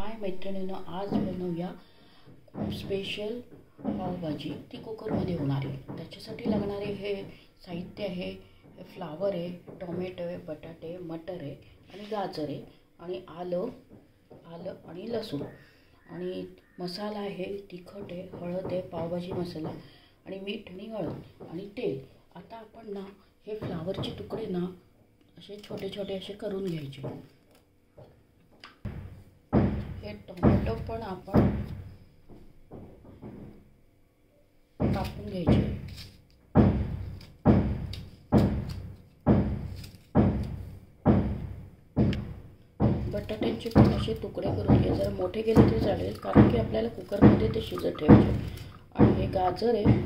हाय मैत्रिणींनो, आज बनवूया स्पेशल पावभाजी. ती कुकरमध्ये होणार आहे. त्याच्यासाठी लागणारे हे साहित्य आहे, फ्लावर आहे, टोमॅटो आहे, बटाटे, मटर आहे आणि गाजर आहे आणि आलं आणि लसूण आणि मसाला आहे, तिखट आहे, हळद आहे, पावभाजी मसाला आणि मीठ आणि हळद आणि तेल. आता आपण ना हे फ्लावरचे तुकडे ना असे छोटे छोटे असे करून घ्यायचे. हे टोमॅटो पण आपण कापून घ्यायचे. बटाट्यांचे पण असे तुकडे करून घ्यायचे. जरा मोठे केले तरी चालेल, कारण की आपल्याला कुकरमध्ये ते शिजत ठेवायचे. आणि हे गाजर आहे,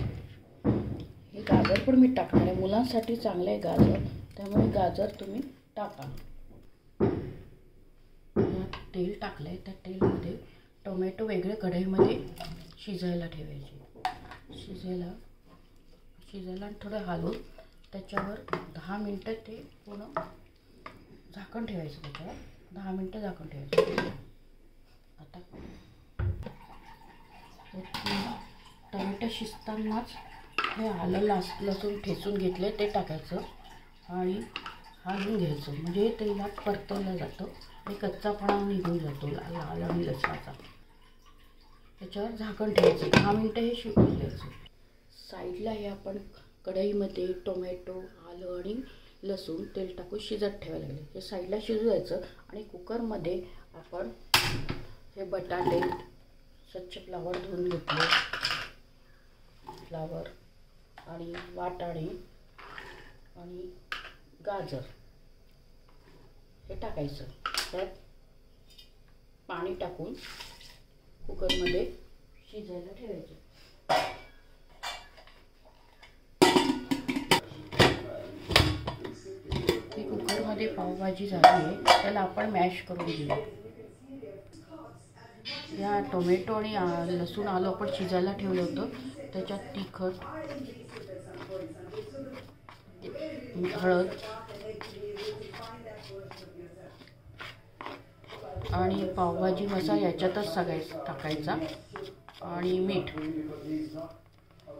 हे गाजर पण मी टाकणार आहे. मुलांसाठी चांगलं आहे गाजर, त्यामुळे गाजर तुम्ही टाका. तेल टाकलं आहे, त्या तेलमध्ये टोमॅटो वेगळे कढईमध्ये शिजायला ठेवायचे. शिजायला थोडं हलवून त्याच्यावर 10 मिनटं ते पूर्ण झाकण ठेवायचं. त्याच्यावर 10 मिनटं झाकण ठेवायचं. आता टोमॅटो शिजतानाच हे आलं लसूण ठेचून घेतले ते टाकायचं आणि हलवून घ्यायचं. म्हणजे तेलात परतवलं जातं आणि कच्चापणा निघून जातो लाल आणि लसणाचा. त्याच्यावर झाकण ठेवायचं. 10 मिनटं हे शिजवून द्यायचं. साईडला हे आपण कढईमध्ये टोमॅटो, आलं आणि लसूण तेल टाकून शिजत ठेवायला लागले. हे साईडला शिजू द्यायचं. आणि कुकरमध्ये आपण हे बटाटे, स्वच्छ फ्लावर धुवून घेतले, फ्लावर आणि वाटाणे आणि गाजर हे टाकायचं. त्यात पाणी टाकून कुकरमध्ये शिजायला ठेवायचं. ही कुकरमध्ये पावभाजी झाली आहे, त्याला आपण मॅश करून घेऊया. या टोमॅटो आणि लसूण आलं आपण शिजायला ठेवलं होतं, त्याच्यात तिखट, हळद आणि पावभाजी मसाला याच्यातच सगळं टाकायचा आणि मीठ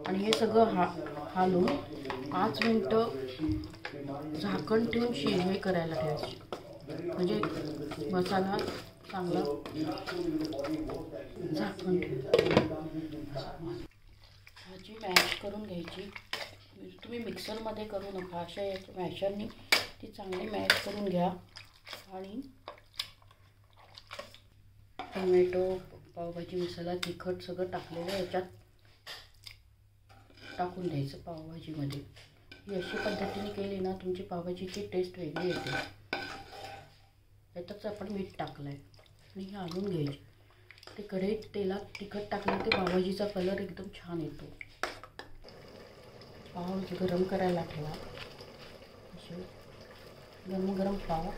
आणि हे सगळं हलवून 5 मिनटं झाकण ठेवून हे करायला ठेवायचे. म्हणजे मसाला चांगला झाकण ठेवून भाजी मॅश करून घ्यायची. तुम्ही मिक्सरमध्ये करू नका, अशा याच्या मॅशरनी ती चांगली मॅश करून घ्या. आणि टोमॅटो, पावभाजी मसाला, तिखट सगळं टाकलेलं याच्यात टाकून द्यायचं पावभाजीमध्ये. ही अशी पद्धतीने केली ना तुमची पावभाजीची टेस्ट वेगळी येते. यातच आपण मीठ टाकलं आहे आणि हे हलवून घ्यायचे. ते कढईत तेलात तिखट टाकलं ते पावभाजीचा कलर एकदम छान येतो. पाव गरम करायला ठेवा. असे गरम पाव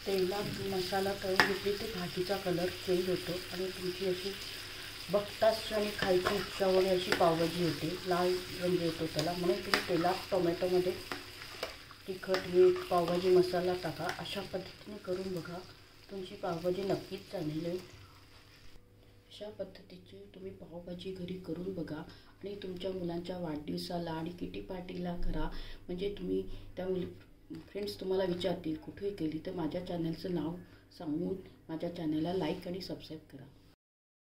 तेलात मसाला तळून घेतली ते भाजीचा कलर चेंज होतो आणि तुमची अशी बघताच आणि खायची इच्छा वगैरे अशी पावभाजी होते. लाल रंग येतो त्याला. म्हणून तुम्ही तेलात टोमॅटोमध्ये तिखट, मीठ, पावभाजी मसाला टाका. अशा पद्धतीने करून बघा, तुमची पावभाजी नक्कीच चांगली होईल. अशा पद्धतीची तुम्ही पावभाजी घरी करून बघा आणि तुमच्या मुलांच्या वाढदिवसाला आणि किटी पार्टीला करा. म्हणजे तुम्ही त्या फ्रेंड्स तुम्हाला विचारतील कुठे केली, तर माझ्या चॅनलचं नाव सांगून माझ्या चॅनलला लाईक आणि सबस्क्राईब करा.